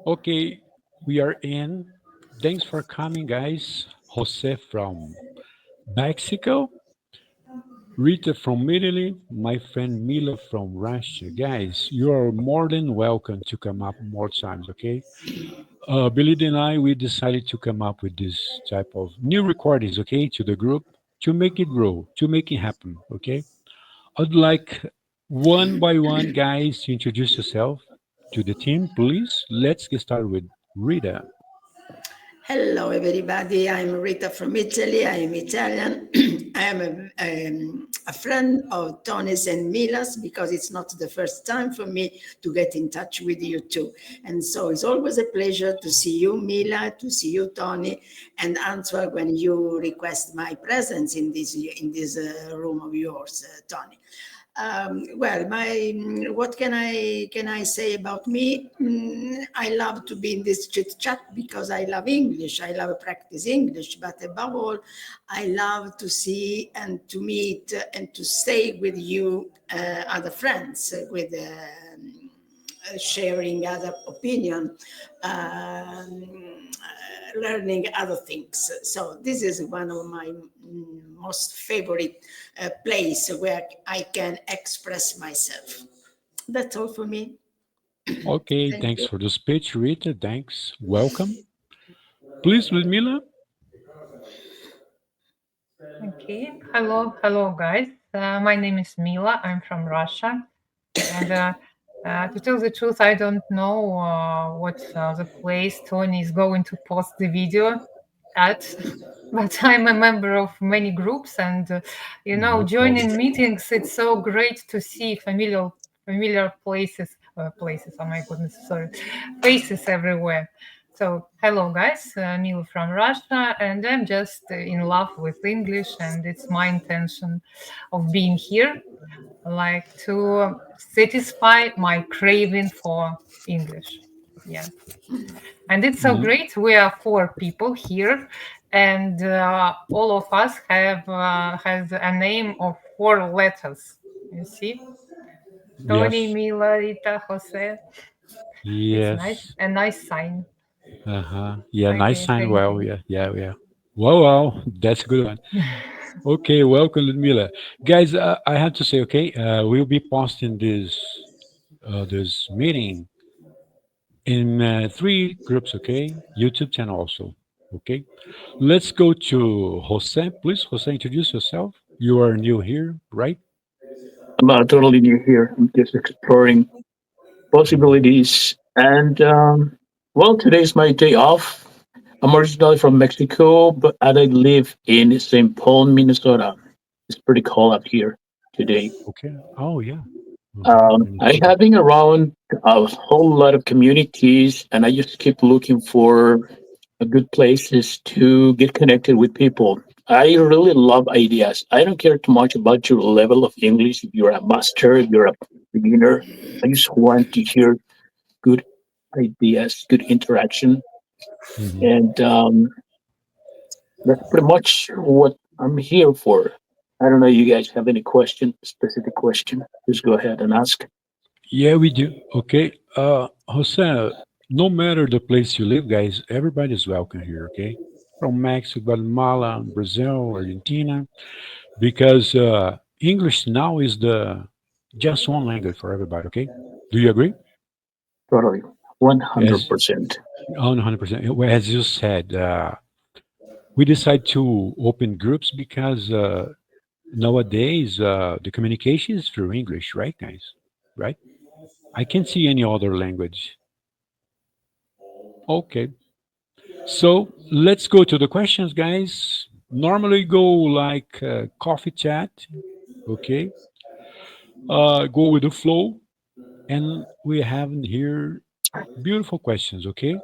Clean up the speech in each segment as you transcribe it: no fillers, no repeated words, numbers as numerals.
Okay, we are in. Thanks for coming, guys. Jose from Mexico, Rita from Italy, my friend Mila from Russia. Guys, you are more than welcome to come up more times, okay? Billy and I, we decided to come up with this type of new recordings, okay, to the group to make it grow, to make it happen, okay? I'd like one by one, guys, to introduce yourself to the team, please. Let's get started with Rita. Hello, everybody. I'm Rita from Italy. I am Italian. I am a friend of Tony's and Mila's because it's not the first time for me to get in touch with you two. And so it's always a pleasure to see you, Mila, to see you, Tony, and answer when you request my presence in this room of yours, Tony. Well, what can I say about me? I love to be in this chit chat because I love English. I love practice English, but above all, I love to see and to meet and to stay with you, other friends, with. Sharing other opinion, learning other things. So this is one of my most favorite place where I can express myself. That's all for me. Okay, Thank thanks you. for the speech, Rita. Thanks. Welcome. Please, Ludmila. Okay. Hello, guys. My name is Mila. I'm from Russia, and to tell the truth, I don't know what the place Tony is going to post the video at, but I'm a member of many groups, and No problem. joining meetings. It's so great to see familiar places. Places. Oh my goodness, sorry, faces everywhere. So, hello guys, Mila from Russia, and I'm just in love with English, and it's my intention of being here, like to satisfy my craving for English. Yeah, and it's so Mm, great. We are four people here, and all of us have has a name of four letters. You see, Tony, yes. Mila, Rita, Jose. It's nice, Yes. a nice sign. Uh-huh. Yeah, nice Okay, sign. thank Well, you. yeah. Wow. That's a good one. Okay, welcome, Ludmila. Guys, I have to say, okay, we'll be posting this meeting in three groups, okay? YouTube channel also, okay? Let's go to Jose, please. Jose, introduce yourself. You are new here, right? I'm totally new here. I'm just exploring Mhm. possibilities. And well, today's my day off. I'm originally from Mexico, but I live in St. Paul, Minnesota. It's pretty cold up here today. Okay. Oh, yeah. I Minnesota. having around a whole lot of communities, and I just keep looking for good places to get connected with people. I really love ideas. I don't care too much about your level of English. If you're a master, if you're a beginner, I just want to hear good ideas, good interaction, Hmm. and that's pretty much what I'm here for. I don't know. You guys have any question, specific question? Just go ahead and ask. Yeah, we do. Okay. Jose, no matter the place you live, guys, everybody's welcome here, okay? From Mexico, Guatemala, Brazil, Argentina, because English now is the just one language for everybody, okay? Do you agree? Totally, one As hundred percent. 100%. Well, as you said, we decide to open groups because nowadays the communication is through English, right, guys? Right? I can't see any other language. Okay. So let's go to the questions, guys. Normally go like coffee chat, okay? Go with the flow, and we have here beautiful questions, okay?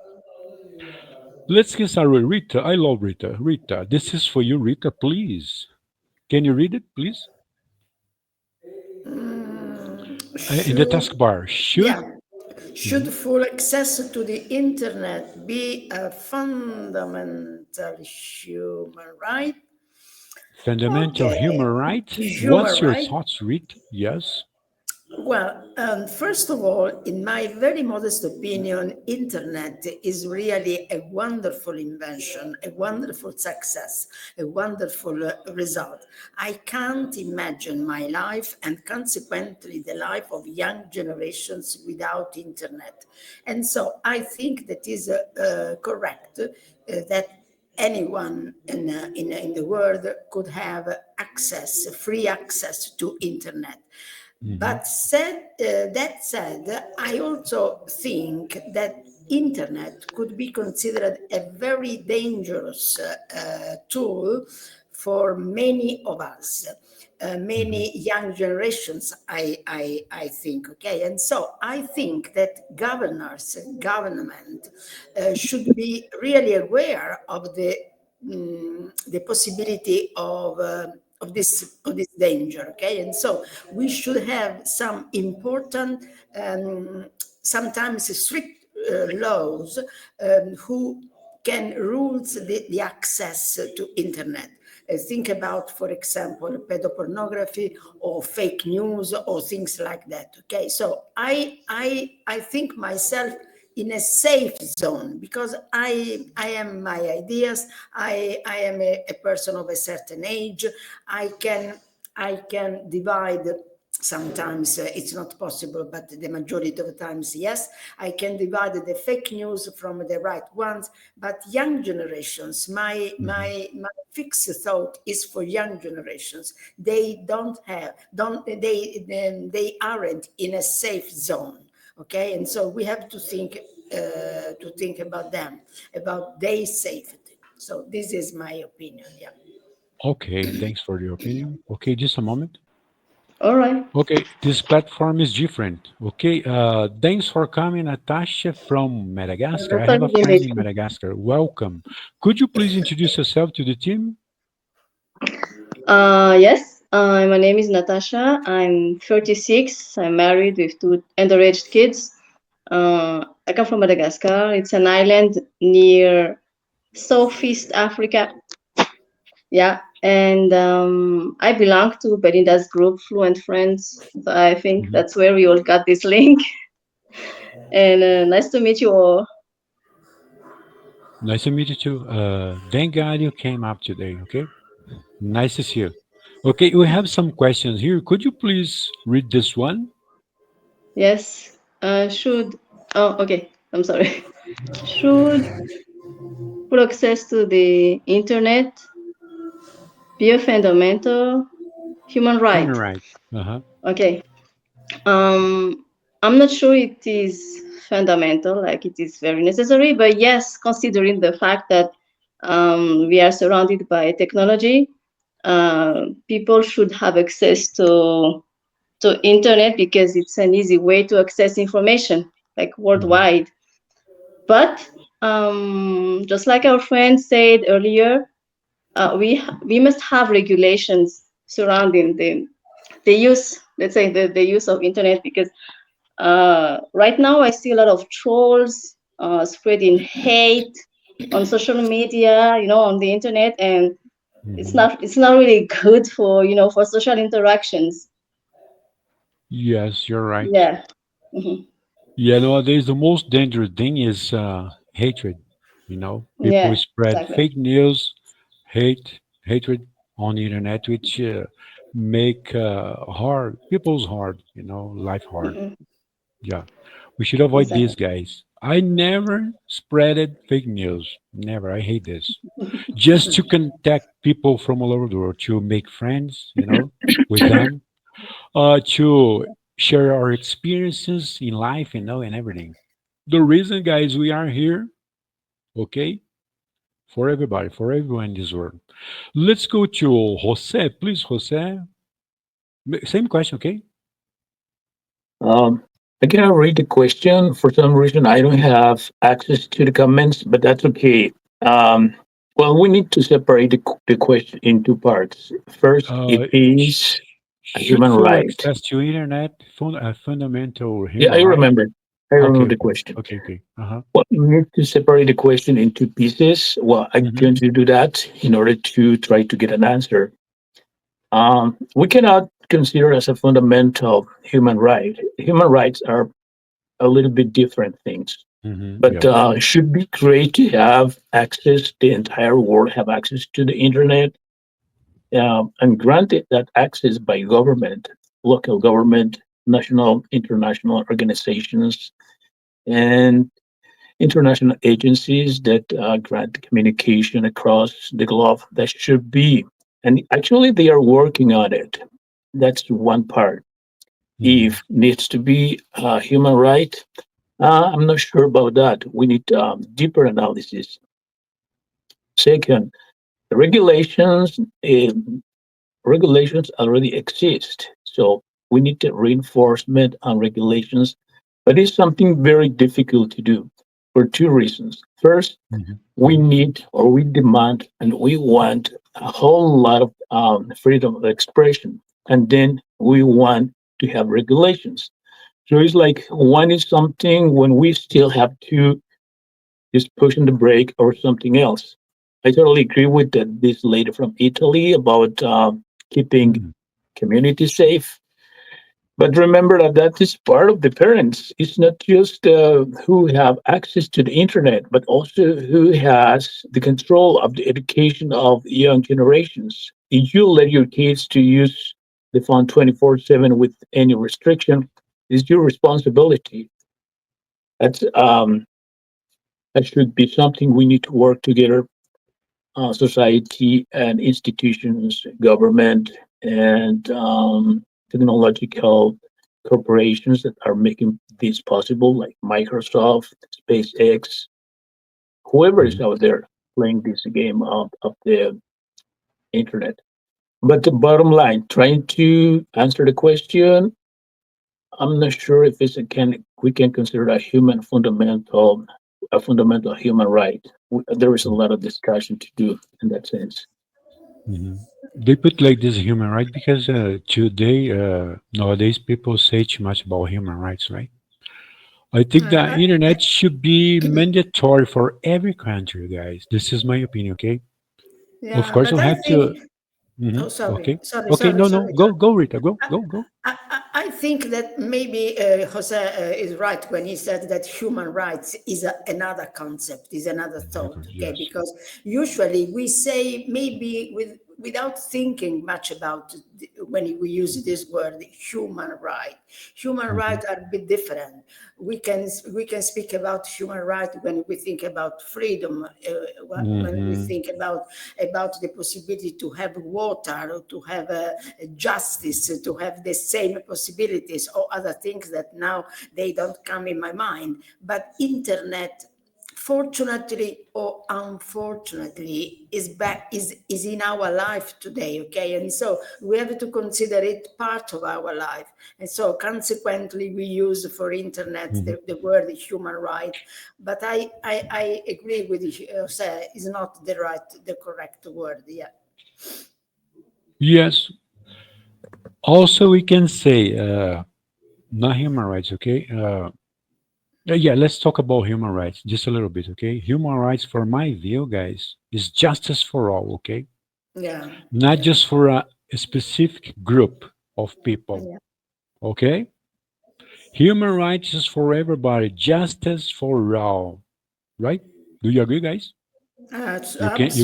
Let's get started with Rita. I love Rita. Rita, this is for you, Rita, please. Can you read it, please? In the Should taskbar, should. Yeah. Mhm. Should full access to the internet be a fundamental human right? Fundamental Okay, human right. human What's your right. thoughts, Rita? Yes. Well, first of all, in my very modest opinion, internet is really a wonderful invention, a wonderful success, a wonderful result. I can't imagine my life and consequently the life of young generations without internet. And so I think that is correct that anyone in the world could have access, free access to internet. Hmm. But that said, I also think that internet could be considered a very dangerous tool for many of us, Hmm. many young generations. I think. Okay, and so I think that government should be really aware of the possibility of this danger. Okay, and so we should have some important, sometimes strict laws who can rules the access to internet. Think about, for example, pedopornography or fake news or things like that. Okay, so I think myself in a safe zone because I am my ideas. I am a person of a certain age. I can I can divide. Sometimes it's not possible, but the majority of the times, yes, I can divide the fake news from the right ones. But young generations, Hmm. my fixed thought is for young generations. They don't they aren't in a safe zone. Okay, and so we have to think about them, about their safety. So this is my opinion. Yeah. Okay, thanks for your opinion. Okay, just a moment. All right. Okay, this platform is different. Okay, thanks for coming, Natasha from Madagascar. I have a friend in Madagascar. Welcome. Could you please introduce yourself to the team? Yes, my name is Natasha. I'm 36. I'm married with two underage kids. I come from Madagascar. It's an island near Southeast Africa. Yeah, and I belong to Belinda's group, Fluent Friends. So I think Mhm. that's where we all got this link. And nice to meet you all. Nice to meet you too. Thank God you came up today. Okay, nice to see you. Okay, we have some questions here. Could you please read this one? Yes. Should. Oh, okay. I'm sorry. Should full access to the internet be a fundamental human Human right? right. Uh huh. Okay. I'm not sure it is fundamental, like it is very necessary, but yes, considering the fact that we are surrounded by technology, people should have access to internet because it's an easy way to access information, like Hmm. worldwide. But just like our friend said earlier, we must have regulations surrounding the use, let's say the use of internet, because right now I see a lot of trolls spreading hate on social media, on the internet, and Hmm. it's not really good for for social interactions. Yes, you're right. Yeah. Hmm. Yeah, nowadays the most dangerous thing is hatred. People Yeah, spread exactly. fake news, hatred on the internet, which make people's hard. Life hard. Hmm. Yeah, we should avoid Exactly. these guys. I never spreaded fake news. Never. I hate this. Just to contact people from all over the world, to make friends, with them, to share our experiences in life, and everything. The reason, guys, we are here, okay, for everybody, for everyone in this world. Let's go to Jose, please, Jose. Same question, okay? Um, I cannot read the question. For some reason, I don't have access to the comments, but that's okay. Um, well, we need to separate the question in two parts. First, it is a Should human full right. access to internet a fundamental Yeah, human right? I remember Okay, the okay, question. okay, okay. Uh-huh. Well, we need to separate the question into pieces. Well, I'm Hmm. going to do that in order to try to get an answer. We cannot consider as a fundamental human right. Human rights are a little bit different things, but Yeah. it should be great to have access. The entire world have access to the internet, and granted that access by government, local government, national, international organizations, and international agencies that grant communication across the globe. That should be, and actually they are working on it. That's one part. If needs to be a human right, I'm not sure about that. We need deeper analysis. Second, the regulations already exist, so we need the reinforcement and regulations. But it's something very difficult to do for two reasons. First, we need or we demand and we want a whole lot of freedom of expression, and then we want to have regulations. So it's like one is something when we still have to just pushing the brake or something else. I totally agree with that. This lady from Italy about keeping community safe. But remember that that is part of the parents. It's not just who have access to the internet, but also who has the control of the education of young generations. If you let your kids to use the phone 24/7 with any restriction, it's your responsibility. That's that should be something we need to work together, society and institutions, government, and technological corporations that are making this possible, like Microsoft, SpaceX, whoever is out there playing this game of the internet. But the bottom line, trying to answer the question, I'm not sure if it's a can we can consider a fundamental human right. There is a lot of discussion to do in that sense. They put like this human right because today nowadays people say too much about human rights, right? I think the internet should be mandatory for every country, guys. This is my opinion, okay? Of Yeah, course, but you I have to. think, oh, sorry, Okay, sorry, okay, sorry, no, no, sorry, go, sorry. go, Rita, go, go, go. I think that maybe Jose is right when he said that human rights is another concept, is another thought, okay? Yes. Because usually we say maybe without thinking much about when we use this word, human right. Human rights are a bit different. We can speak about human right when we think about freedom, when we Mm-hmm. think about the possibility to have water, to have justice, to have the same possibilities, or other things that now they don't come in my mind. But internet, fortunately or unfortunately, is in our life today, okay? And so we have to consider it part of our life. And so consequently we use for internet the word human right. But I agree with you, say is not the correct word. Yeah. Yes. Also, we can say not human rights, okay? Yeah, let's talk about human rights just a little bit, okay? Human rights, for my view, guys, is justice for all, okay? Yeah. Not Yeah. just for a specific group of people, Yeah. okay? Human rights is for everybody, justice for all, right? Do you agree, guys? You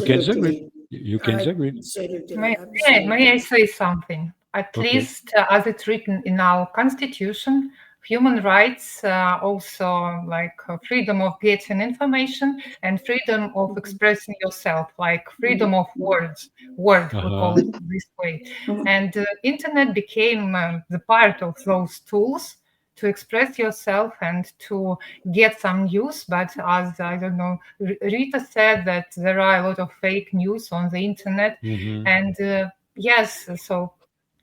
can agree. Absolutely. You can agree. Absolutely. May I Absolutely. say something? At Okay. least, as it's written in our constitution, human rights, also like freedom of getting information and freedom of expressing yourself, like freedom of word, we call Uh-huh. it this way. And internet became the part of those tools to express yourself and to get some news. But as I don't know, Rita said that there are a lot of fake news on the internet, Mm-hmm. and yes, so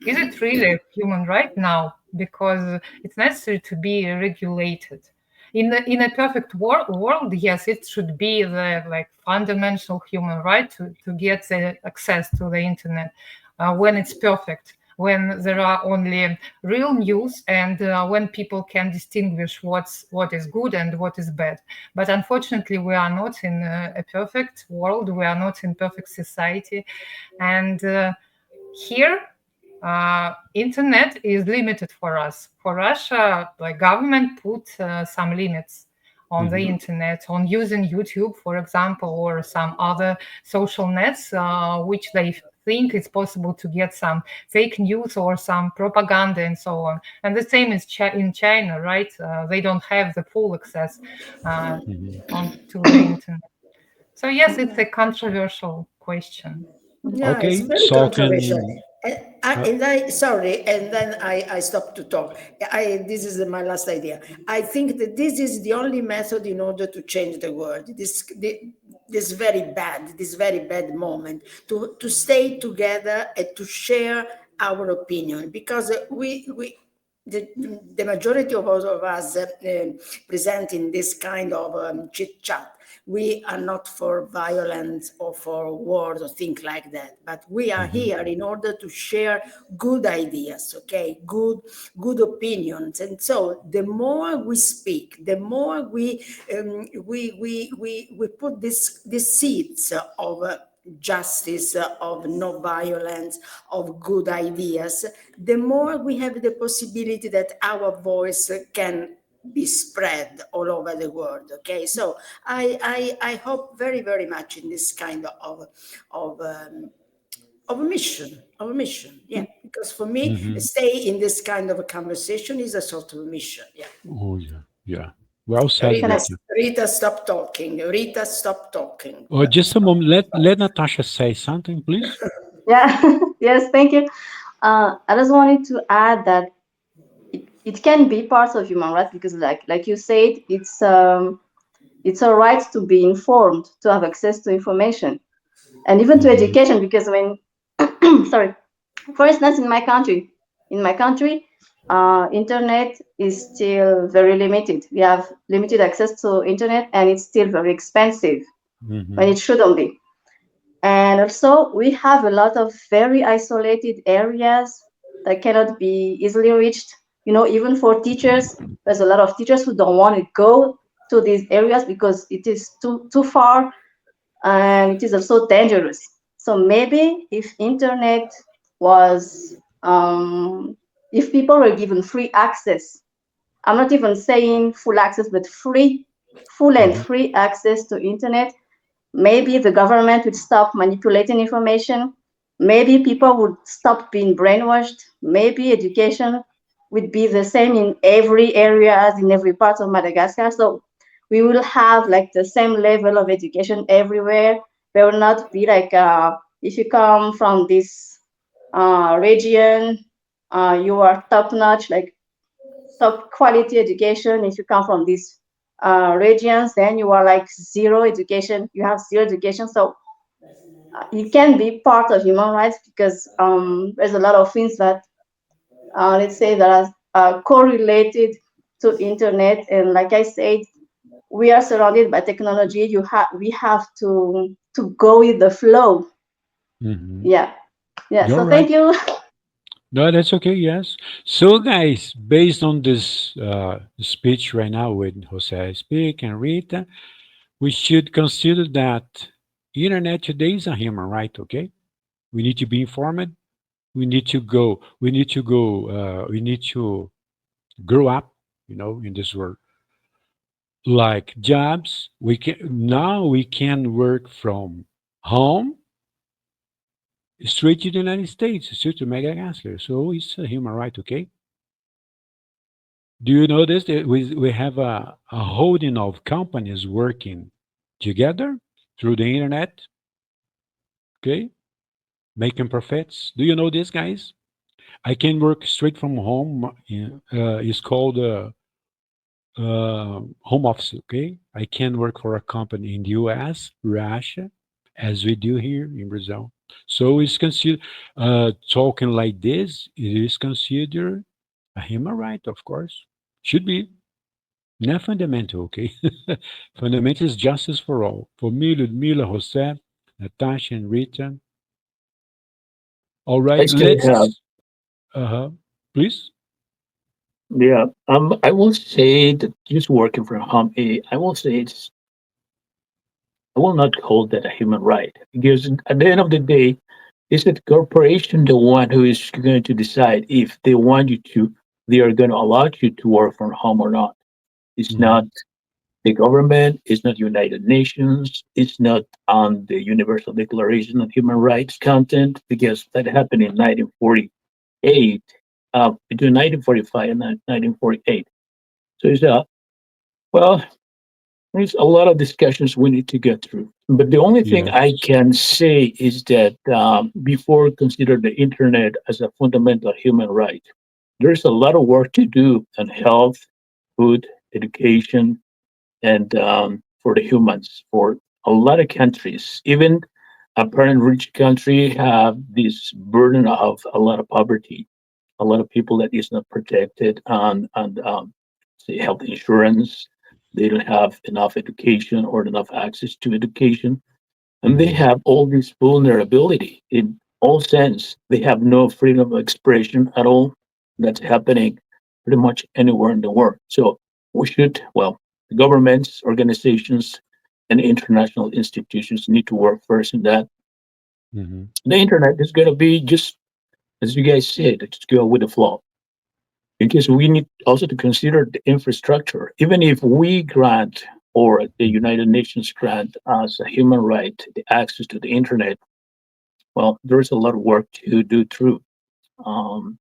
is it really a human right now? Because it's necessary to be regulated. In a perfect world, yes, it should be the like fundamental human right to get the access to the internet when it's perfect, when there are only real news, and when people can distinguish what is good and what is bad. But unfortunately, we are not in a perfect world. We are not in perfect society, and here internet is limited for us. For Russia, like government put some limits on the Mhm. internet, on using YouTube, for example, or some other social nets, which they think it's possible to get some fake news or some propaganda and so on. And the same is in China, right? They don't have the full access Mhm. on to the internet. So yes, it's a controversial question. Yeah, it's Okay, very so controversial. can uh, Sorry, and then I stopped to talk. This is my last idea. I think that this is the only method in order to change the world. This very bad moment to stay together and to share our opinion, because the majority of us present in this kind of chit chat, we are not for violence or for wars or things like that, but we are mhm, here in order to share good ideas, okay, good opinions. And so the more we speak, the more we put this seeds of justice, of no violence, of good ideas, the more we have the possibility that our voice can be spread all over the world. Okay, so I hope very very much in this kind of um, of a mission. Yeah, because for me, mhm. stay in this kind of a conversation is a sort of a mission. Yeah. Oh yeah, yeah. Well said, Can I? Rita. Rita, stop talking. Rita, stop talking. Oh, just a moment. Let Natasha say something, please. Yeah. Yes. Thank you. I just wanted to add that it can be part of human rights because, like you said, it's a right to be informed, to have access to information, and even to Mhm, education. Because when, sorry, for instance, in my country, internet is still very limited. We have limited access to internet, and it's still very expensive when mhm, it shouldn't be. And also, we have a lot of very isolated areas that cannot be easily reached. You know, even for teachers, there's a lot of teachers who don't want to go to these areas because it is too far and it is also dangerous. So maybe if internet was, if people were given free access, I'm not even saying full access, but full and mhm, free access to internet, maybe the government would stop manipulating information. Maybe people would stop being brainwashed. Maybe education would be the same in every area as in every part of Madagascar. So we will have like the same level of education everywhere. There will not be like if you come from this region, you are top notch, like top quality education. If you come from these regions, then you are like zero education. You have zero education. So you can be part of human rights because there's a lot of things that let's say that are correlated to internet. And like I said, we are surrounded by technology. We have to go with the flow. mhm. Yeah, yeah. You're So right. thank you. No, that's okay. Yes. So, guys, based on this speech right now with Jose speak and Rita, we should consider that internet today is a human right. Okay, we need to be informed. We need to go. We need to go. We need to grow up. In this world, like jobs, we can work from home straight to the United States, straight to Madagascar. So it's a human right. Okay. Do you know this? We have a holding of companies working together through the internet, okay, making profits. Do you know this, guys? I can work straight from home. It's called home office, okay? I can work for a company in the US, Russia, as we do here in Brazil. So it's considered, talking like this, it is considered a human right, of course. Should be. Not fundamental, okay? Fundamental is justice for all. For me, Ludmila, Jose, Natasha, and Rita. All I right, still have, let's, uh-huh, please. yeah. I will say that just working from home, I will say I will not call that a human right because at the end of the day, Is the corporation the one who is going to decide if they want you to, they are going to allow you to work from home or not? It's Mm-hmm. not the government, it's not United Nations, it's not on the Universal Declaration of Human Rights content, because that happened in 1948, between 1945 and 1948. So it's well, there's a lot of discussions we need to get through. But the only thing Yes. I can say is that before consider the internet as a fundamental human right, there's a lot of work to do on health, food, education, and for the humans. For a lot of countries, even apparent rich country have this burden of a lot of poverty, a lot of people that is not protected on say health insurance. They don't have enough education or enough access to education, and they Mm-hmm. have all this vulnerability in all sense. They have no freedom of expression at all. That's happening pretty much anywhere in the world. So we should, well, the governments, organizations, and international institutions need to work first in that. Mm-hmm. The internet is going to be just, as you guys said, just go with the flow, because we need also to consider the infrastructure. Even if we grant or the United Nations grant as a human right the access to the internet, well, there's a lot of work to do through. Um,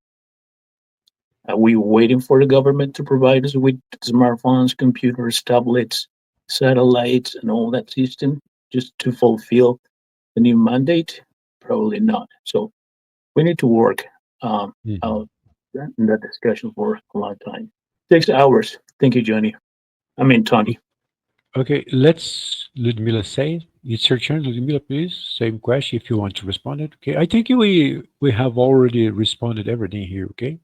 are we waiting for the government to provide us with smartphones, computers, tablets, satellites, and all that system just to fulfill the new mandate? Probably not. So we need to work Mm-hmm. out in that discussion for a long time. 6 hours. Thank you, Johnny. I mean, Tony. Okay, let's Ludmila say. It's your turn, Ludmila, please. Same question if you want to respond it. Okay. I think we have already responded everything here, okay?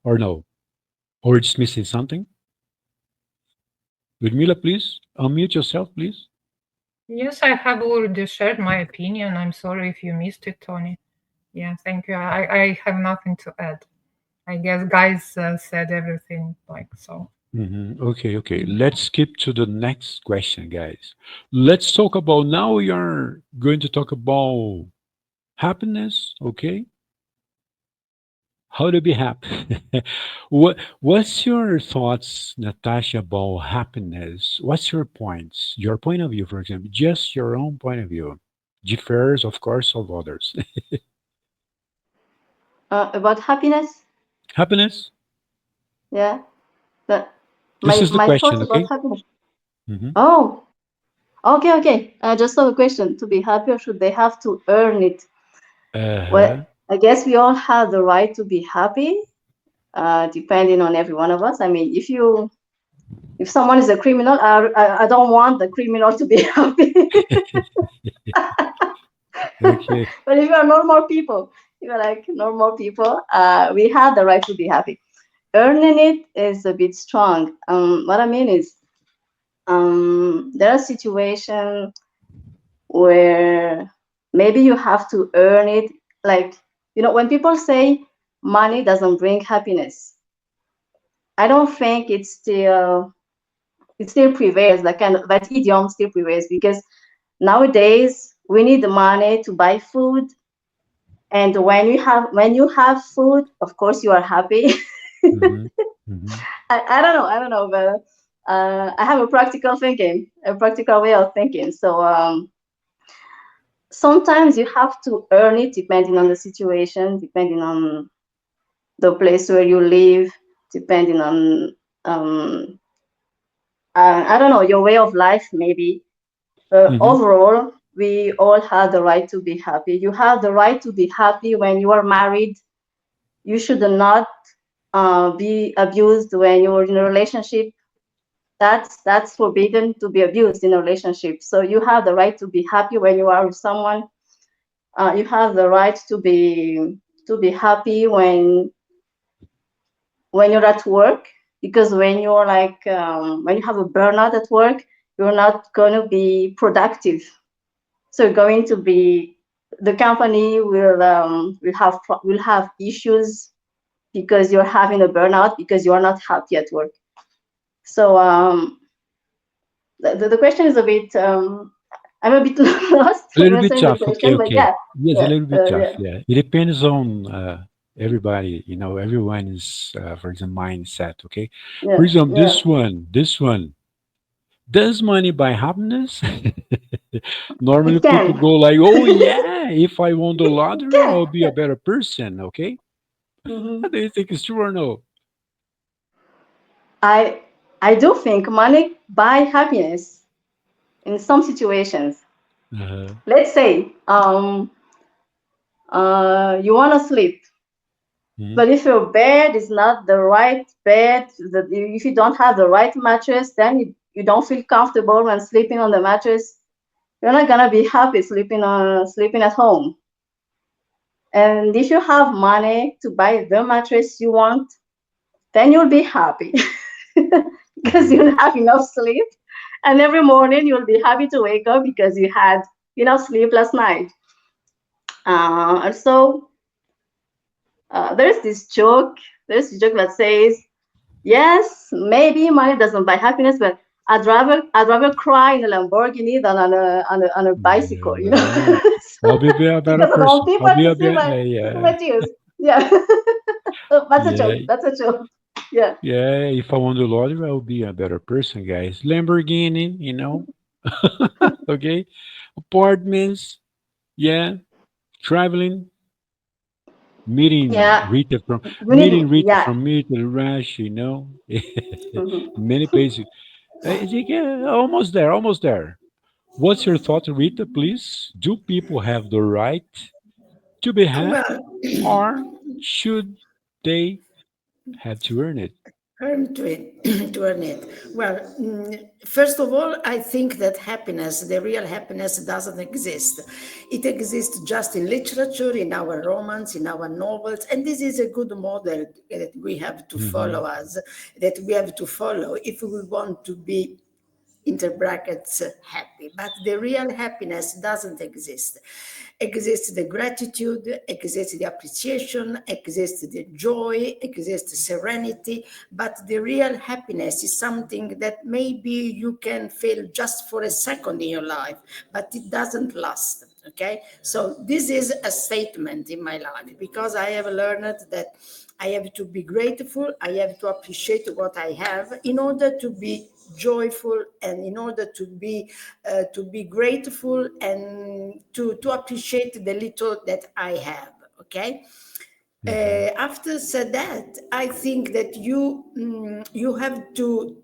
Or no? Or it's missing something? Ludmila, please. Unmute yourself, please. Yes, I have already shared my opinion. I'm sorry if you missed it, Tony. Yeah, thank you. I have nothing to add. I guess guys said everything like so. Okay, okay. Let's skip to the next question, guys. Let's talk about now. We are going to talk about happiness, okay? How to be happy. What's your thoughts, Natasha, about happiness? What's your points? Your point of view, for example, just your own point of view. Differs, of course, of others. About happiness, Happiness. yeah. But This is the my question, thoughts about okay? happiness. Hmm. Oh, okay, okay. Just a question. To be happy, or should they have to earn it? Well, Uh-huh. I guess we all have the right to be happy, depending on every one of us. I mean, if someone is a criminal, I don't want the criminal to be happy. Okay. But if you are normal people, you are like normal people, we have the right to be happy. Earning it is a bit strong. What I mean is, there are situations where maybe you have to earn it. Like, when people say money doesn't bring happiness, I don't think it still prevails. That kind of that idiom still prevails, because nowadays we need the money to buy food, and when you have food, of course you are happy. Hmm. Hmm. I don't know, but I have a practical way of thinking. So sometimes you have to earn it, depending on the situation, depending on the place where you live, depending on um, I don't know, your way of life, maybe. Hmm. Overall, we all have the right to be happy. You have the right to be happy when you are married. You should not be abused when you're in a relationship. That's forbidden to be abused in a relationship. So you have the right to be happy when you are with someone. You have the right to be happy when you're at work, because when you're like when you have a burnout at work, you're not going to be productive. So you're going to be the company will have issues because you're having a burnout, because you are not happy at work. So the question is a bit I'm a bit lost A to little bit answer the tough. Okay, question, but okay. yeah, Yes, a yeah, little bit tough. yeah, Yeah, it depends on everybody. Everyone is, for example, mindset. Okay, for yeah, example, yeah. this one. Does money buy happiness? Normally, It people can, go like, "Oh yeah, if I won the it lottery, can. I'll be a Yeah. better person." Okay, Hmm. do you think it's true or no? I I do think money buy happiness in some situations. Uh-huh. Let's say you want to sleep, Mhm. but if your bed is not the right bed, if you don't have the right mattress, then you don't feel comfortable when sleeping on the mattress. You're not gonna be happy sleeping at home. And if you have money to buy the mattress you want, then you'll be happy because Mhm. you'll have enough sleep. And every morning you'll be happy to wake up because you had enough sleep last night. Also, there's this joke. There's a joke that says, "Yes, maybe money doesn't buy happiness, but I'd rather cry in a Lamborghini than on a bicycle." Yeah, So, a better because I don't person. think I'll what be to a sleep, better. I sleep with Yeah, my tears. Yeah, that's a yeah, joke. That's a joke. Yeah. yeah. If I won the lottery, I'll be a better person, guys. Lamborghini, okay. Apartments, yeah. Traveling, Yeah, we meeting need, Rita yeah. from me to the Rush, Mhm. many places. I think, almost there, almost there. What's your thought, Rita? Please, do people have the right to be happy, Well, or should they have to earn it? earn to it, to earn it. Well, first of all, I think that happiness, the real happiness, doesn't exist. It exists just in literature, in our romance, in our novels, and this is a good model that we have to Hmm. follow us, that we have to follow if we want to be inter brackets happy, but the real happiness doesn't exist. Exists the gratitude, exists the appreciation, exists the joy, exists serenity, but the real happiness is something that maybe you can feel just for a second in your life, but it doesn't last. Okay, so this is a statement in my life because I have learned that I have to be grateful, I have to appreciate what I have in order to be joyful, and in order to be grateful and to appreciate the little that I have. Okay. Hmm. After said that, I think that you have to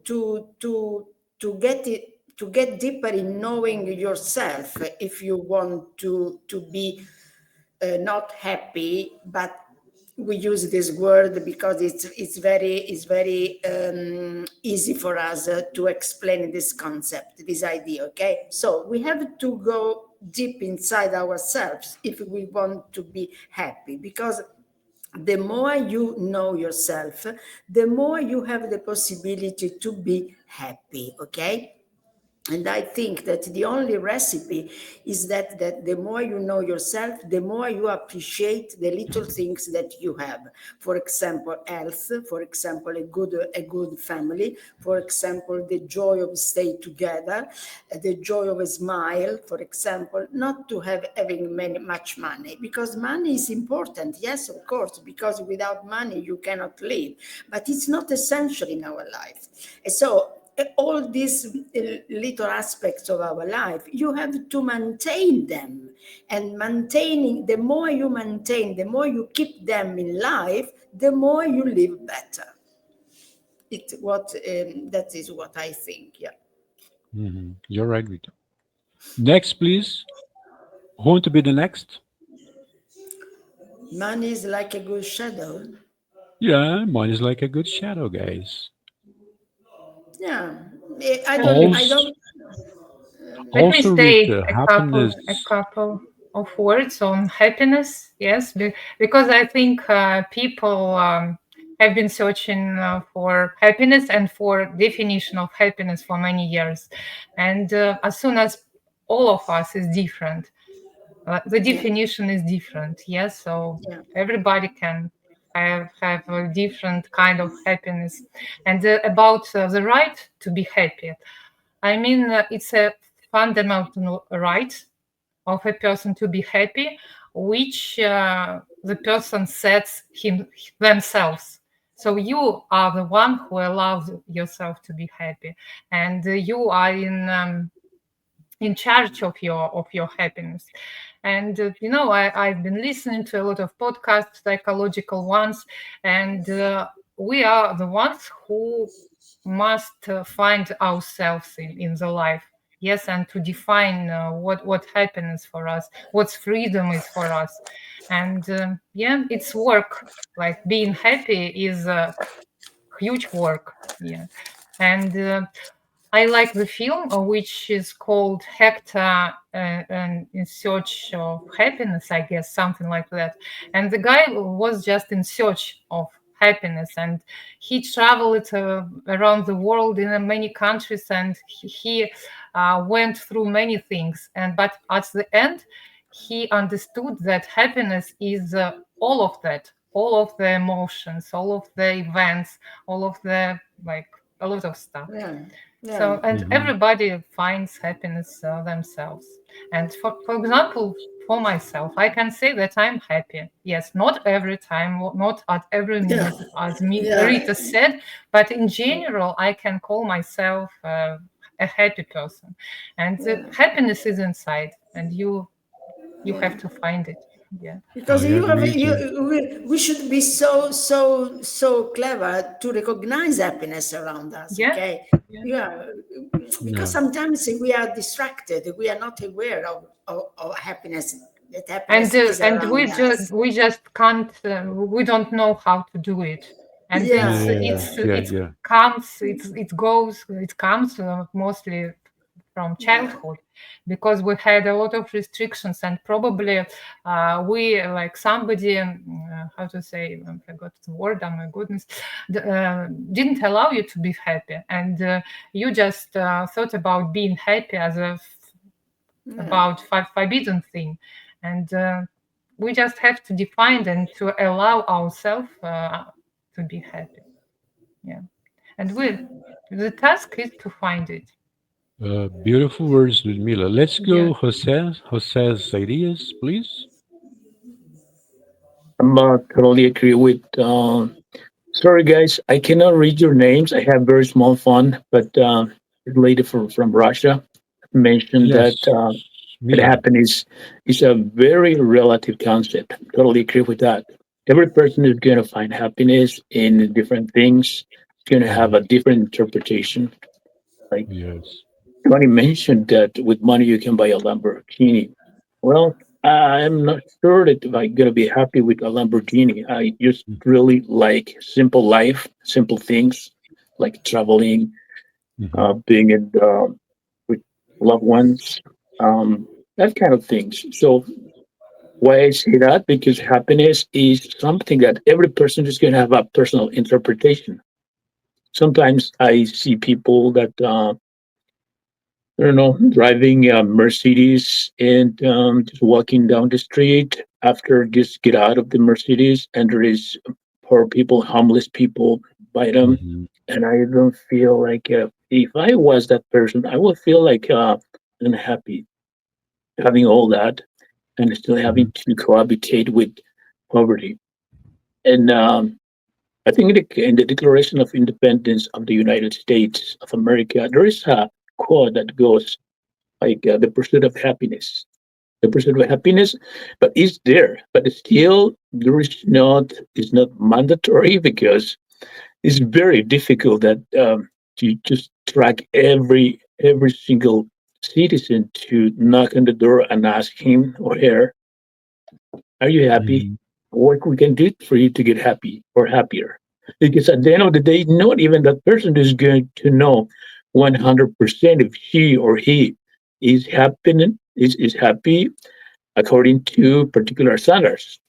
get it, to get deeper in knowing yourself if you want to be not happy, but we use this word because it's very easy for us to explain this concept, this idea. Okay, so we have to go deep inside ourselves if we want to be happy, because the more you know yourself, the more you have the possibility to be happy. Okay, and I think that the only recipe is that the more you know yourself, the more you appreciate the little things that you have. For example, health, for example, a good family, for example, the joy of stay together, the joy of a smile, for example, not to have having much money, because money is important, yes, of course, because without money you cannot live, but it's not essential in our life. And so all these little aspects of our life, you have to maintain them. And maintaining, the more you maintain, the more you keep them in life, the more you live better. That is what I think. Yeah. Hmm. You're right, Rita. Next, please. Who want to be the next? Money is like a good shadow. Yeah, mine is like a good shadow, guys. Yeah. Let me I Also, don't. let me also, say Rita, a couple happiness. a couple of words on happiness. Yes, because I think people have been searching for happiness and for definition of happiness for many years, and as soon as all of us is different, the Yeah. definition is different. Yes, so Yeah. everybody can have a different kind of happiness, and about the right to be happy. I mean, it's a fundamental right of a person to be happy, which the person sets themselves. So you are the one who allows yourself to be happy, and you are in charge of your happiness. And I've been listening to a lot of podcasts, psychological ones, and we are the ones who must find ourselves in the life. Yes, and to define what happiness for us, what freedom is for us. And it's work. Like being happy is huge work. Yeah. And I like the film, which is called Hector and in Search of Happiness, I guess, something like that. And the guy was just in search of happiness, and he traveled around the world in many countries, and he went through many things. But at the end, he understood that happiness is all of that, all of the emotions, all of the events, all of the like a lot of stuff. Yeah. So, Yeah. and everybody finds happiness themselves. And for example, for myself, I can say that I'm happy. Yes, not every time, not at every Yeah. minute, as Yeah. Rita said, but in general, I can call myself a happy person. And the Yeah. happiness is inside, and you have to find it. Yeah. Because I you have agree too. we should be so clever to recognize happiness around us. Yeah. Okay. Yeah. Yeah. Because Yeah. sometimes we are distracted, we are not aware of happiness, that and happiness uh, is and around we just us. we just can't we don't know how to do it, and Yeah. Yeah. Yeah. Yeah. it comes mostly from Yeah. childhood, because we had a lot of restrictions, and probably we like somebody how to say, I forgot the word, oh my goodness, didn't allow you to be happy, and you just thought about being happy as a Yeah. about forbidden thing, and we just have to define and to allow ourselves to be happy. Yeah, and the task is to find it. Beautiful words, Ludmila. Let's Yeah. go, Jose. Jose's ideas, please. I'm totally agree with. Sorry, guys, I cannot read your names. I have very small font, but the lady from Russia mentioned that Yes, that Mila. happiness is a very relative concept. Totally agree with that. Every person is going to find happiness in different things. It's going to have Mhm. a different interpretation. Like Yes. Tony mentioned that with money you can buy a Lamborghini. Well, I'm not sure that if I'm gonna be happy with a Lamborghini. I just really like simple life, simple things like traveling, Mm-hmm. being in with loved ones, um, that kind of things. So why I say that? Because happiness is something that every person is gonna have a personal interpretation. Sometimes I see people that I don't know, driving a Mercedes and just walking down the street after just get out of the Mercedes and there is poor people, homeless people by them. Mm-hmm. And I don't feel like if I was that person, I would feel like unhappy having all that and still Mm-hmm. having to cohabitate with poverty. And I think in the Declaration of Independence of the United States of America, there is a quote that goes, like the pursuit of happiness. The pursuit of happiness, but it's there. But still, there is not. It's not mandatory because it's very difficult that to just track every single citizen to knock on the door and ask him or her, "Are you happy? Mm-hmm. What we can do for you to get happy or happier?" Because at the end of the day, not even that person is going to know 100% if she or he is happy according to particular standards.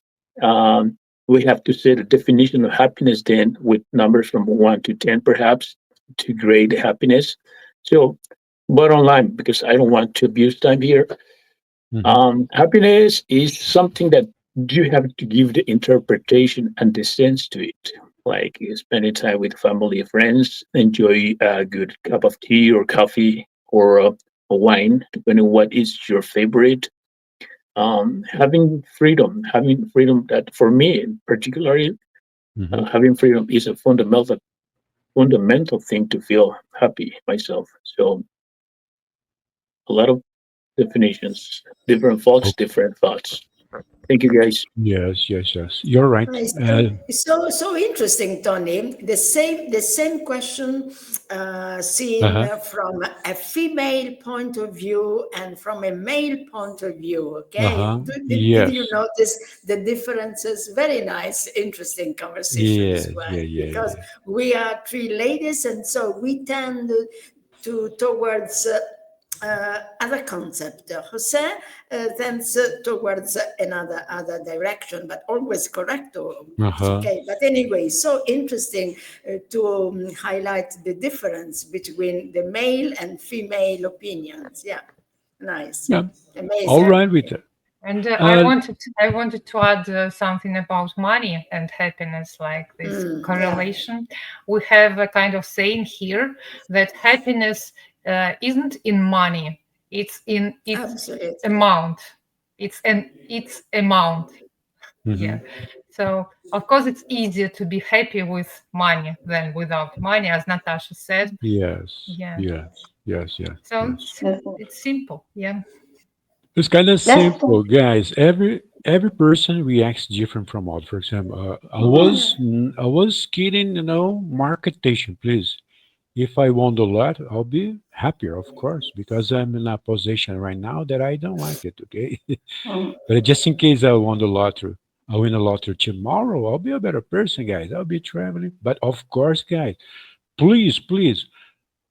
Um, we have to set a definition of happiness then with numbers from 1 to 10, perhaps, to grade happiness. So, bottom line, because I don't want to abuse time here, Mm-hmm. happiness is something that you have to give the interpretation and the sense to it. Like spending time with family, friends, enjoy a good cup of tea or coffee, or a wine, depending on what is your favorite. Having freedom that for me, particularly, Hmm. having freedom is a fundamental thing to feel happy myself. So a lot of definitions, different folks, different thoughts. Thank you, guys. Yes, yes, yes. You're right. So interesting, Tony. The same question seen Uh-huh. from a female point of view and from a male point of view. Okay, Uh-huh. did you Yes. notice the differences? Very nice, interesting conversation Yeah, as well. yeah, yeah, Because yeah. we are three ladies, and so we tend to towards. Other concept. Jose tends towards another other direction, but always correct. Or it's Uh-huh. okay. But anyway, so interesting to highlight the difference between the male and female opinions. Yeah, nice, Yeah. All amazing. right with it. And Uh, I wanted to add something about money and happiness, like this Yeah, correlation. We have a kind of saying here that happiness isn't in money; it's in its absolutely. amount. It's amount. mhm. Yeah. So of course it's easier to be happy with money than without money, as Natasha said. Yes, Yeah. yes, yes, yes, So yes. it's simple. Yeah. It's kind of Let's simple, guys. Every person reacts different from other. For example, Yeah, I was kidding, marketation, please. If I won the lot, I'll be happier, of course, because I'm in a position right now that I don't like it. Okay, but just in case I won the lottery, I win the lottery tomorrow, I'll be a better person, guys. I'll be traveling. But of course, guys, please, please,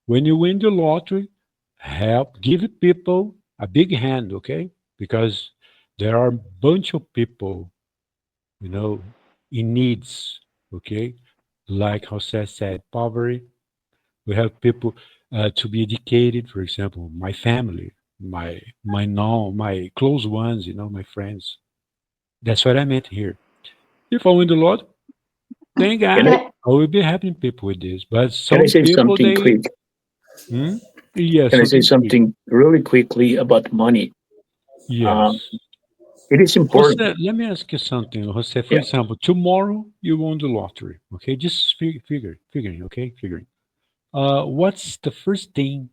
when you win the lottery, help give people a big hand, okay? Because there are a bunch of people, you know, in needs, okay? Like Jose said, poverty. We have people to be educated. For example, my family, my close ones, my friends. That's what I meant here. If I win the lot, then Can God, I let I will be helping people with this. But can I some say people, something they, quick? hmm? Yes, Can I say something quick. something really quickly about money? Um, Yes. it is important. Jose, let me ask you something, Jose. For Yeah. example, tomorrow you won the lottery. Okay, just figuring. Okay, figuring. What's the first thing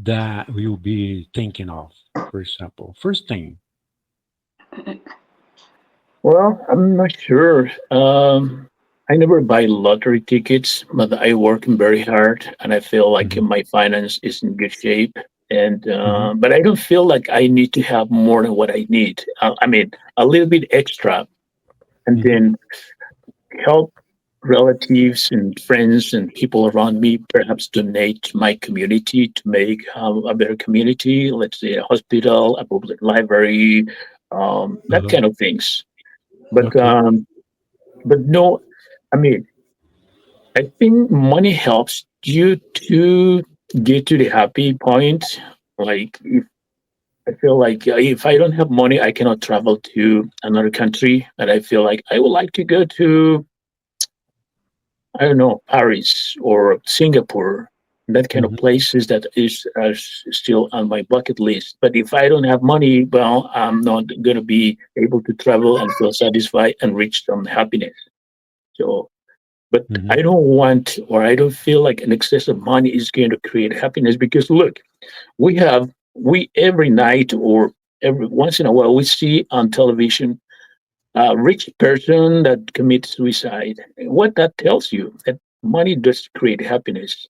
that we'll be thinking of? For example, first thing. Well, I'm not sure. I never buy lottery tickets, but I work very hard, and I feel like Hmm. my finance is in good shape. And Hmm. but I don't feel like I need to have more than what I need. I mean, a little bit extra, and Hmm. then help relatives and friends and people around me perhaps donate to my community to make a better community. Let's say a hospital, a public library, that Uh-huh. kind of things. But Okay. um, but no, I mean, I think money helps you to get to the happy point. Like, if I feel like if I don't have money, I cannot travel to another country, and I feel like I would like to go to, I don't know, Paris or Singapore, that kind of Hmm. places that is still on my bucket list. But if I don't have money, well, I'm not going to be able to travel and feel satisfied and reach some happiness. So, but Hmm. I don't want, or I don't feel like an excess of money is going to create happiness, because look, we every night or every once in a while, we see on television a rich person that commits suicide. What that tells you, that money does create happiness.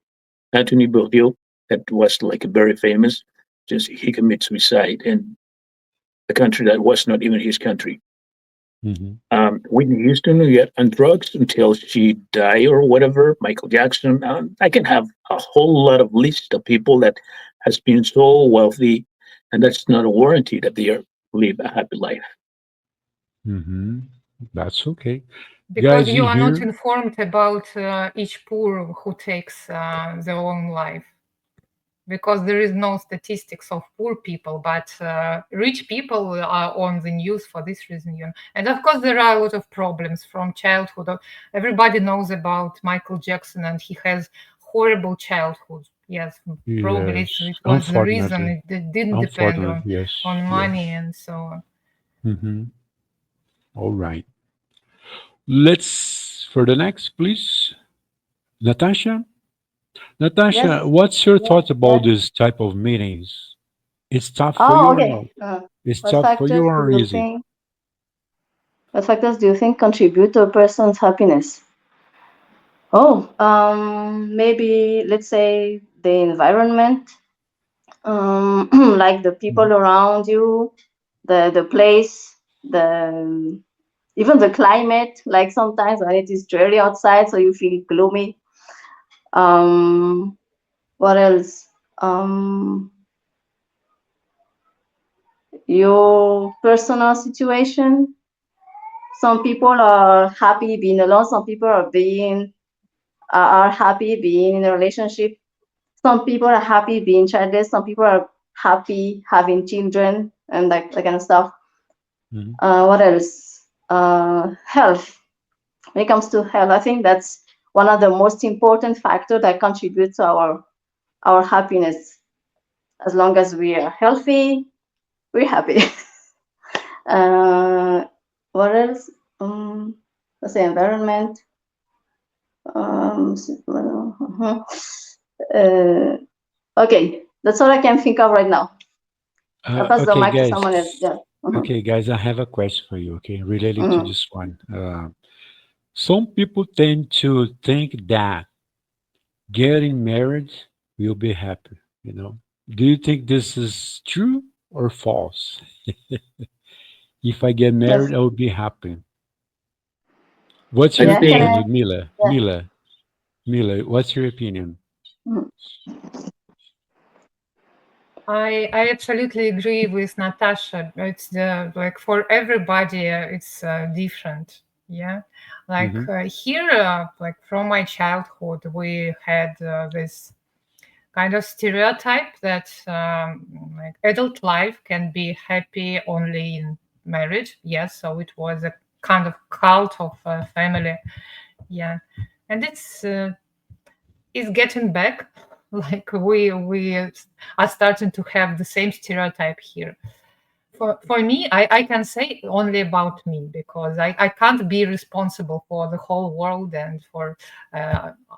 Anthony Bourdieu, that was like very famous, just he commits suicide in a country that was not even his country. Hmm. Whitney Houston, yet on drugs until she died or whatever. Michael Jackson. I can have a whole lot of list of people that has been so wealthy, and that's not a warranty that they are live a happy life. Hmm. That's okay. Because Guys, you in are not here. informed about each poor who takes their own life, because there is no statistics of poor people, but rich people are on the news for this reason. And of course there are a lot of problems from childhood. Everybody knows about Michael Jackson, and he has horrible childhood. Yes, probably Yes. it was the reason Unfortunately. it didn't depend Unfortunately, yes. on Yes. money and so on. Mm-hmm. All right. Let's for the next, please. Natasha. Yes. Natasha, what's your Yeah. thoughts Yeah. about this type of meetings? It's tough for Oh, you or okay. no? It's What tough for you factors do or you easy? think? What factors do you think contribute to a person's happiness? Oh, maybe let's say the environment, like the Mhm. people around you, the place, the even the climate. Like sometimes when it is dreary outside, so you feel gloomy. What else? Your personal situation. Some people are happy being alone. Some people are happy being in a relationship. Some people are happy being childless. Some people are happy having children and that kind of stuff. Mhm. What else? Health. When it comes to health, I think that's one of the most important factors that contribute to our happiness. As long as we are healthy, we're happy. uh, what else? Let's say environment. Uh, okay, that's all I can think of right now. I'll pass the Okay, mic to guys. someone else. Yeah. Okay, guys, I have a question for you. Okay, related to Mhm. this one. Some people tend to think that getting married will be happy. You know, do you think this is true or false? If I get Yes. married, I will be happy. What's I your Yeah. Can I? think opinion, Mila? Yeah. Mila, what's your opinion? Mhm. I absolutely agree with Natasha. It's the like for everybody, it's different. Yeah, like Mm-hmm. here, like from my childhood, we had this kind of stereotype that like adult life can be happy only in marriage. Yes, so it was a kind of cult of family. Yeah, and it's getting back. Like we are starting to have the same stereotype here. For me, I can say only about me because I can't be responsible for the whole world and for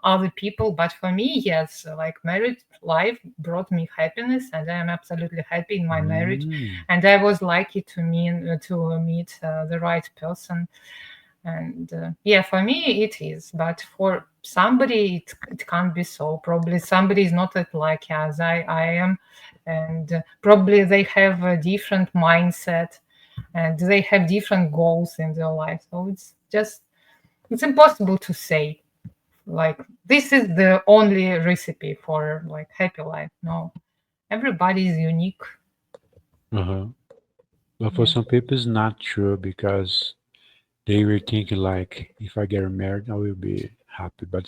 other people. But for me, yes, like married life brought me happiness, and I am absolutely happy in my marriage. Mm. And I was lucky to meet the right person. And yeah, for me it is, but for somebody it can't be so. Probably somebody is not as like as I am, and probably they have a different mindset and they have different goals in their life. So it's impossible to say like this is the only recipe for like happy life. No, everybody is unique. Uh-huh. But for Yeah. some people, it's not true because they were thinking like, if I get married, I will be happy. But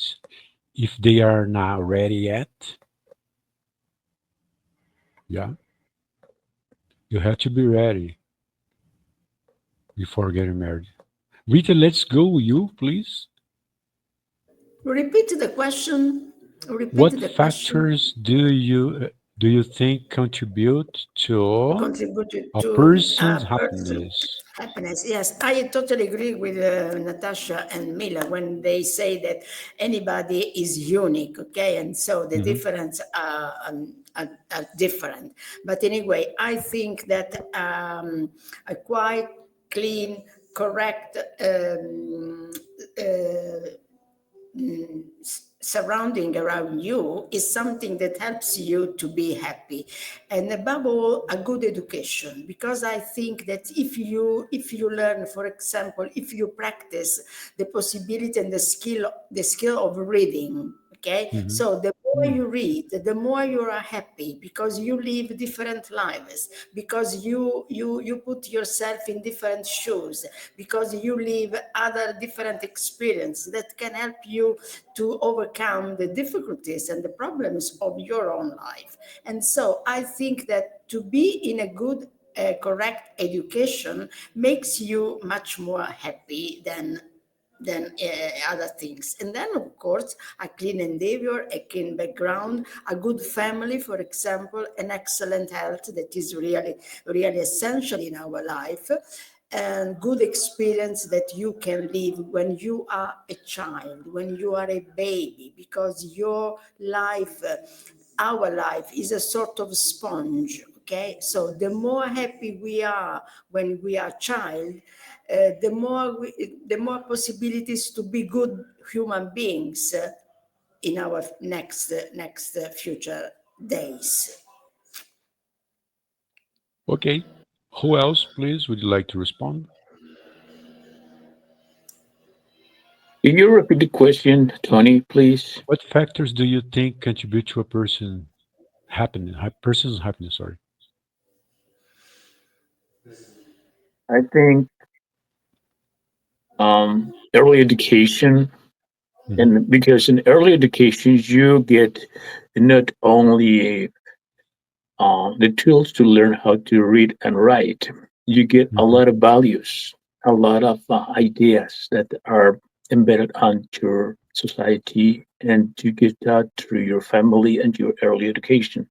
if they are not ready yet, yeah, you have to be ready before getting married. Rita, let's go. You, please. Repeat the question. Repeat What the question. factors do you think contribute to Contributed a to person's a person happiness? happiness. Yes, I totally agree with Natasha and Mila when they say that anybody is unique. Okay, and so the Hmm. difference are different. But anyway, I think that a quite clean, correct. Surrounding around you is something that helps you to be happy, and above all a good education, because I think that if you learn, for example, if you practice the possibility and the skill of reading. Okay, Hmm. so the more Mm. you read, the more you are happy, because you live different lives, because you put yourself in different shoes, because you live other different experience that can help you to overcome the difficulties and the problems of your own life. And so I think that to be in a good correct education makes you much more happy than than other things. And then, of course, a clean endeavor, a clean background, a good family, for example, an excellent health that is really, really essential in our life, and good experience that you can live when you are a child, when you are a baby, because your life, our life, is a sort of sponge. Okay, so the more happy we are when we are child, the more possibilities to be good human beings in our next future days. Okay. Who else, please, would you like to respond? Can you repeat the question, Tony, please? What factors do you think contribute to a person's happiness? Sorry. I think early education, Hmm. and because in early education you get not only the tools to learn how to read and write, you get a Hmm. lot of values, a lot of ideas that are embedded onto your society, and you get that through your family and your early education.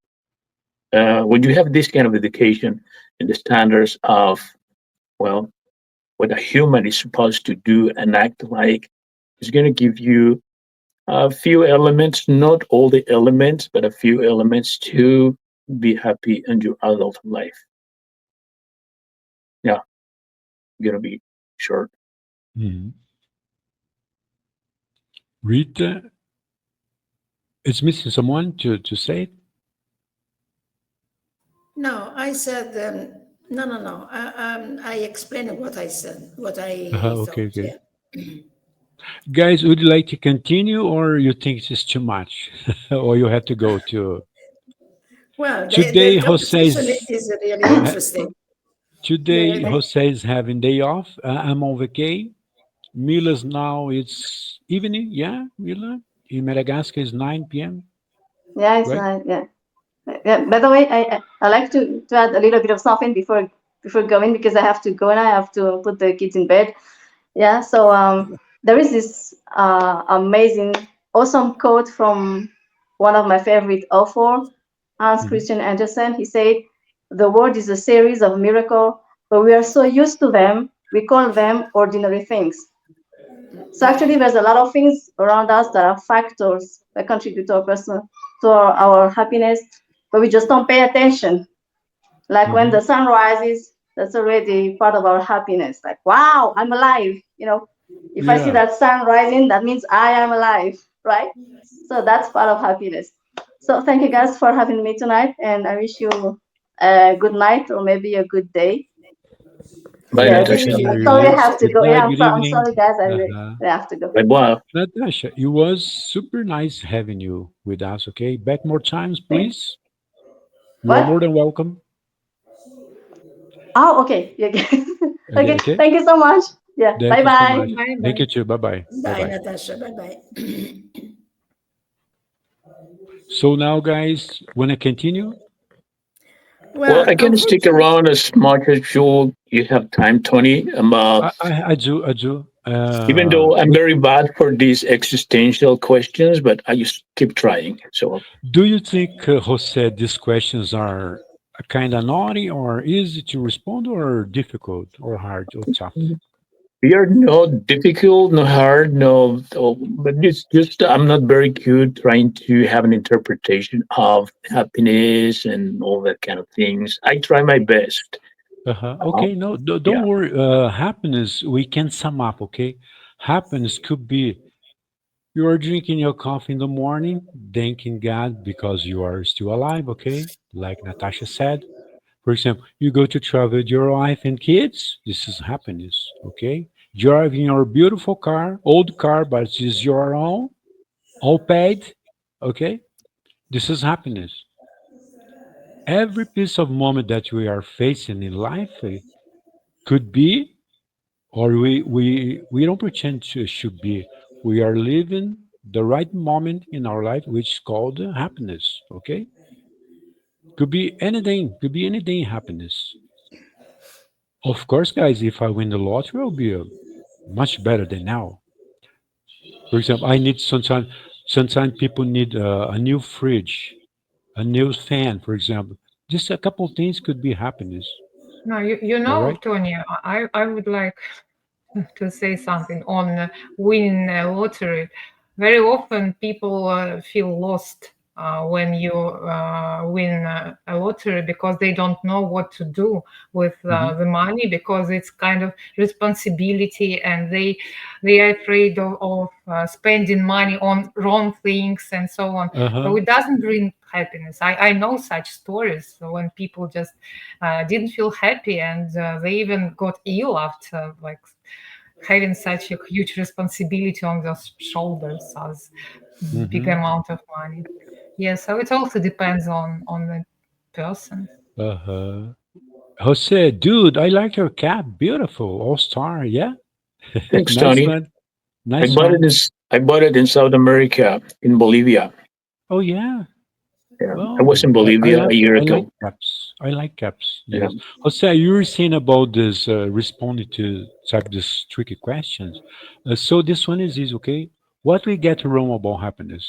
When you have this kind of education and the standards of, well, what a human is supposed to do and act like, it's going to give you a few elements, not all the elements, but a few elements to be happy in your adult life. Yeah, gonna be short. Hmm. Rita, it's missing someone to say it. No, I said, no, no, no. I explained what I said, what I Okay, thought. okay. Yeah. Guys, would you like to continue, or you think it's too much, or you have to go to Well, today? the Jose conversation is is really ha- interesting. today. The, Jose is having day off. I'm on vacation. Mila's now it's evening. Yeah, Mila in Madagascar is 9 p.m. Yeah, it's Right? nice. Yeah. Yeah. By the way, I like to add a little bit of something before going because I have to go and I have to put the kids in bed. Yeah. So there is this amazing, awesome quote from one of my favorite author, Hans Hmm. Christian Andersen. He said, "The world is a series of miracles, but we are so used to them, we call them ordinary things." So actually, there's a lot of things around us that are factors that contribute to our personal, to our happiness, but we just don't pay attention. Like when Hmm. the sun rises, that's already part of our happiness. Like, wow, I'm alive. If I see Yeah. that sun rising, that means I am alive, right? So that's part of happiness. So thank you guys for having me tonight, and I wish you a good night or maybe a good day. Bye, Okay, Yes, thank Natasha. Natasha, you. I'm sorry I release. have to Good go. Yeah, night. Good I'm evening. sorry, guys. Uh-huh. I have to go. Bye bye. Natasha, it was super nice having you with us. Okay, back more times, Thank- please. You are more What? than welcome. Oh, okay. Yeah, Okay, okay. okay. Thank you so much. Yeah. Thank Bye you so bye. much. Bye Thank you bye. too. Bye bye. Bye Bye, bye. Natasha. Bye bye. So now, guys, wanna continue? Well, Well, I can stick unfortunately, around as much as you have time, Tony. I do. Even though I'm very bad for these existential questions, but I just keep trying. So Do you think, Jose, these questions are kind of naughty or easy to respond or difficult or hard or tough? we are not difficult, no hard, but it's just I'm not very good trying to have an interpretation of happiness and all that kind of things. I try my best. Uh-huh. Uh, Okay, no, don't yeah. worry. Happiness, we can sum up, okay? Happiness could be you are drinking your coffee in the morning, thanking God because you are still alive, okay? Like Natasha said. For example, you go to travel with your wife and kids, this is happiness, okay? Driving your beautiful car, old car, but it is your own, all paid, okay? This is happiness. Every piece of moment that we are facing in life could be, or we don't pretend to should be. We are living the right moment in our life, which is called happiness, okay? Could be anything happiness. Of course, guys, if I win the lottery, it'll be much better than now. For example, I need sometimes people need a new fridge, a new fan, for example. Just a couple things could be happiness. No, you All know, right. Tony, I would like to say something on winning a lottery. Very often people feel lost when you win a lottery because they don't know what to do with Mm-hmm. the money, because it's kind of responsibility, and they are afraid of spending money on wrong things and so on. So Uh-huh. it doesn't bring happiness. I know such stories when people just didn't feel happy, and they even got ill after, like, having such a huge responsibility on their shoulders as big Mm-hmm. amount of money. Yeah, so it also depends on the person. Uh-huh. Jose, dude, I like your cap. Beautiful. All star. Yeah. Thanks, Nice Tony. one. Nice one. I bought it in South America, in Bolivia. Oh yeah. Yeah, I was Well, in Bolivia a year I like ago. caps. I like caps. Yeah. Yes. Jose, you were saying about this responding to type this tricky questions. So this one is okay. What we get wrong about happiness?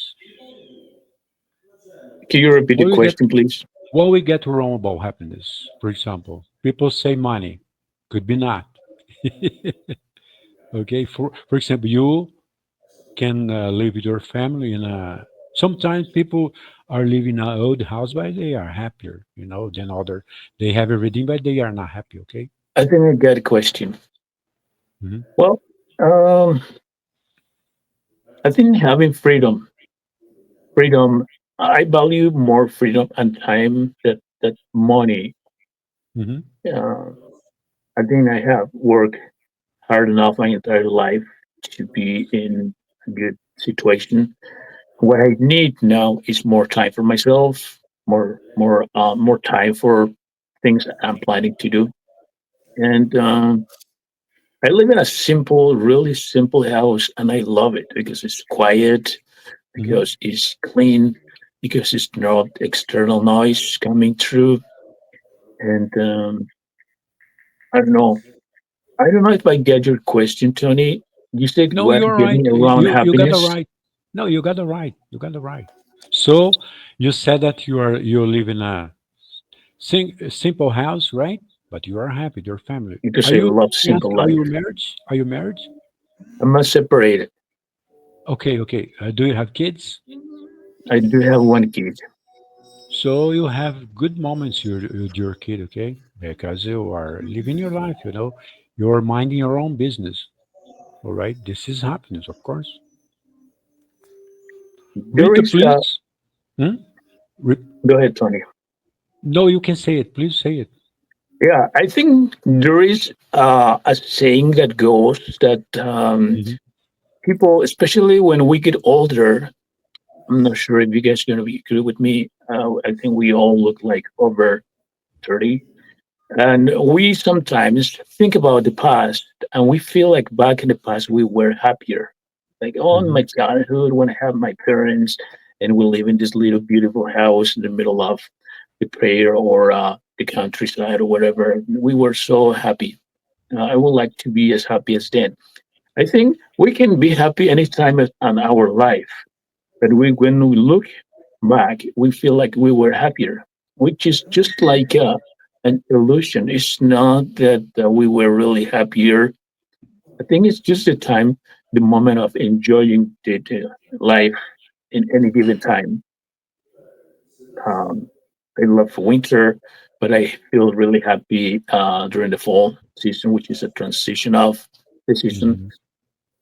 Can you repeat the What we get question, please? what we get wrong about happiness? For example, people say money. Could be not. Okay. For example, you can live with your family in a. Sometimes people are living in an old house, but they are happier, than other. They have everything, but they are not happy. Okay. I think I got a question. Hmm. Well, I think having freedom, I value more freedom and time that money. Hmm. Uh, I think I have worked hard enough my entire life to be in a good situation. What I need now is more time for myself, more time for things I'm planning to do. And I live in a simple, really simple house, and I love it because it's quiet, Hmm. because it's clean, because it's not external noise coming through. And I don't know. I don't know if I get your question, Tony. You said No, what you're right. getting around You got the happiness? right. No, you got the right. You got the right. So you said that you live in a simple house, right? But you are happy with your family. Because Are I you? love Can I ask, simple are life. you married? Are you married? I'm not separated. Okay, okay. Do you have kids? I do have one kid. So you have good moments with your kid, okay? Because you are living your life, you're minding your own business. All right, this is happiness, of course. There Rita, is, please. Hmm? Re- go ahead, Tony. no, you can say it. Please say it. Yeah, I think there is a saying that goes that Hmm. people, especially when we get older, I'm not sure if you guys are going to be agree with me. I think we all look like over 30. And we sometimes think about the past and we feel like back in the past we were happier. Like, oh, in Hmm. my childhood, when I have my parents and we live in this little beautiful house in the middle of the prayer or the countryside or whatever, we were so happy. I would like to be as happy as then. I think we can be happy anytime in our life, but when we look back, we feel like we were happier, which is just like an illusion. It's not that we were really happier. I think it's just the time, the moment of enjoying the life in any given time. Um, I love winter, but I feel really happy during the fall season, which is a transition of the season. Hmm.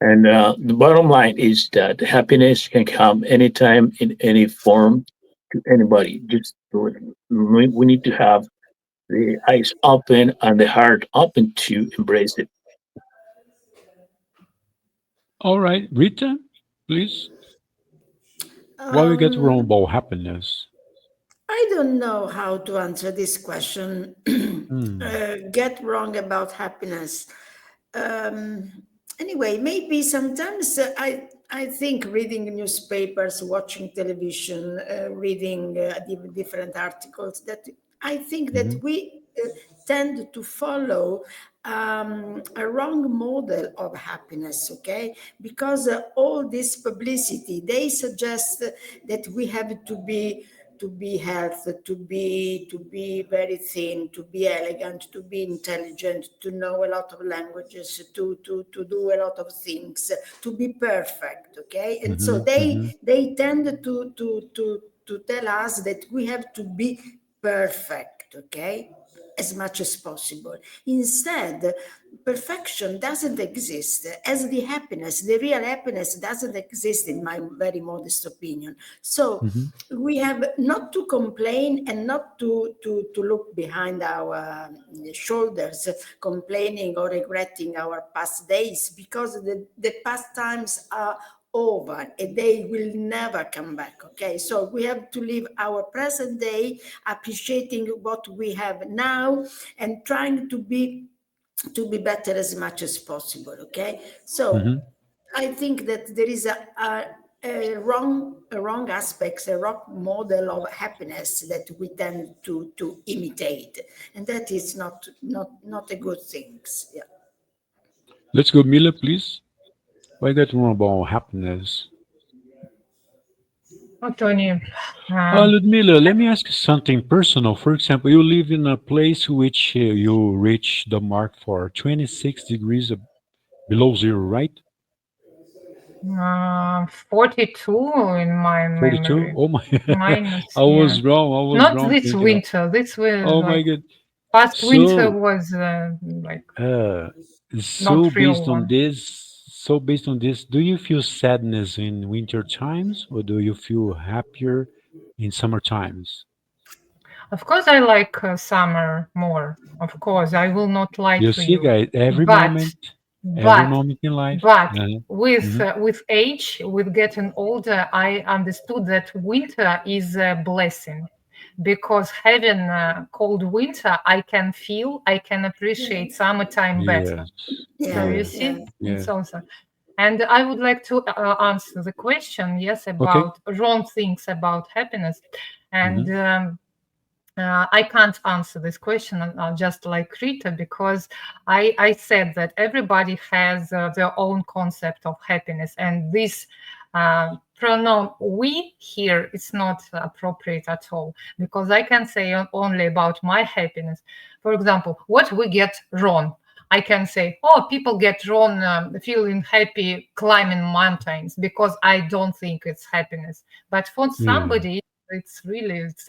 And the bottom line is that happiness can come anytime in any form to anybody. Just do it. We need to have the eyes open and the heart open to embrace it. All right, Rita, please. What we get wrong Um, about happiness? I don't know how to answer this question. Hmm. Get wrong about happiness. Um, anyway, maybe sometimes I think reading newspapers, watching television, reading different articles, that I think that Hmm. we tend to follow a wrong model of happiness, okay? Because all this publicity, they suggest that we have to be healthy, to be very thin, to be elegant, to be intelligent, to know a lot of languages, to do a lot of things, to be perfect, okay? And so Hmm. Hmm. they tend to tell us that we have to be perfect, okay? As much as possible. Instead, perfection doesn't exist, as the happiness, the real happiness doesn't exist, in my very modest opinion. So Hmm. we have not to complain and not to look behind our shoulders, complaining or regretting our past days, because the past times are over and they will never come back. Okay, so we have to live our present day, appreciating what we have now and trying to be better as much as possible. Okay, so Hmm. I think that there is a wrong aspects, a wrong model of happiness that we tend to imitate, and that is not a good thing. Yeah. Let's go, Mila, please. Why that one about happiness? Oh, Tony, um, Ludmila, let me ask you something personal. For example, you live in a place which you reach the mark for 26 degrees below zero, right? 42 in my 42? memory. Oh my, Minus, I yeah. was wrong. I was Not wrong this thinking of, winter. This was oh my like God. past winter So, was like uh, not real one. so based on this, do you feel sadness in winter times or do you feel happier in summer times? Of course, I like summer more. Of course, I will not lie You to see, you. guys, But every but moment in life. but Uh-huh. with Mhm. age, with getting older, I understood that winter is a blessing because having a cold winter, I can feel, I can appreciate summertime better. Yes, So Yeah, you yeah, yeah. see, yeah. it's also. And I would like to answer the question, yes, Okay. about wrong things about happiness. And Hmm. I can't answer this question just like Rita because I said that everybody has their own concept of happiness, and this pronoun "we" here is not appropriate at all because I can say only about my happiness. For example, what we get wrong. I can say, oh, people get wrong feeling happy climbing mountains because I don't think it's happiness. But for Yeah. somebody, it's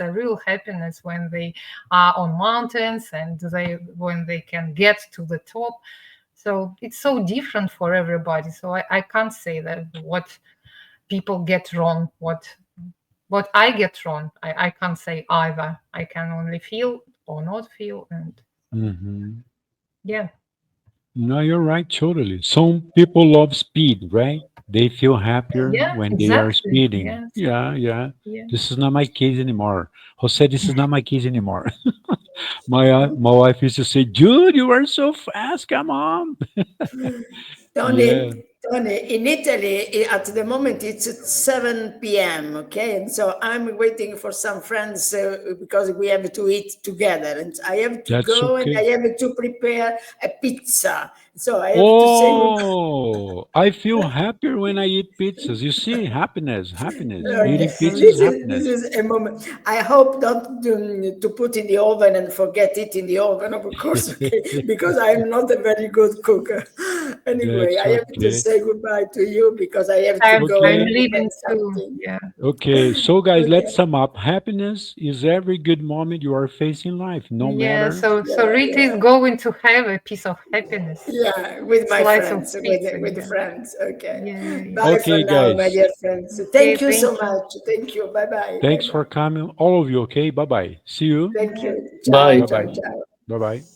a real happiness when they are on mountains and they when they can get to the top. So it's so different for everybody. So I can't say that what people get wrong, what I get wrong. I can't say either. I can only feel or not feel, and Hmm. yeah. No, you're right, totally. Some people love speed, right? They feel happier Yeah, when they are exactly. speeding. Yes. Yeah, yeah. Yeah. This is not my case anymore. Jose, this is not my case anymore. My wife used to say, "Dude, you are so fast. Come on." Tony, Yeah, Tony, in Italy, at the moment it's at 7 p.m. Okay, and so I'm waiting for some friends because we have to eat together, and I have to that's go and I okay. have to prepare a pizza. So I have to say Oh, I feel happier when I eat pizzas. You see, happiness, happiness. okay, Eating Yes. pizza is this happiness. is a moment. I hope not to put in the oven and forget it in the oven, of course, okay, because I am not a very good cook. Anyway, That's I have to okay. say goodbye to you because I have to go I'm and Okay. prepare leaving too. something. Yeah. Okay, so guys, let's Okay. sum up. Happiness is every good moment you are facing in life, no Yeah, matter. so Yeah, Rita is yeah, going to have a piece of happiness, yeah. With my slice of friends, pizza. with Yeah, friends. Okay. yeah, yeah, yeah. Bye for Okay, now, my guys, dear friends. Okay, Thank you so thank you. much. Thank you. Bye bye. Bye thanks for bye. coming, all of you. Okay, bye bye. See you. Thank you. Ciao, Bye Bye. ciao, bye. ciao. Bye bye.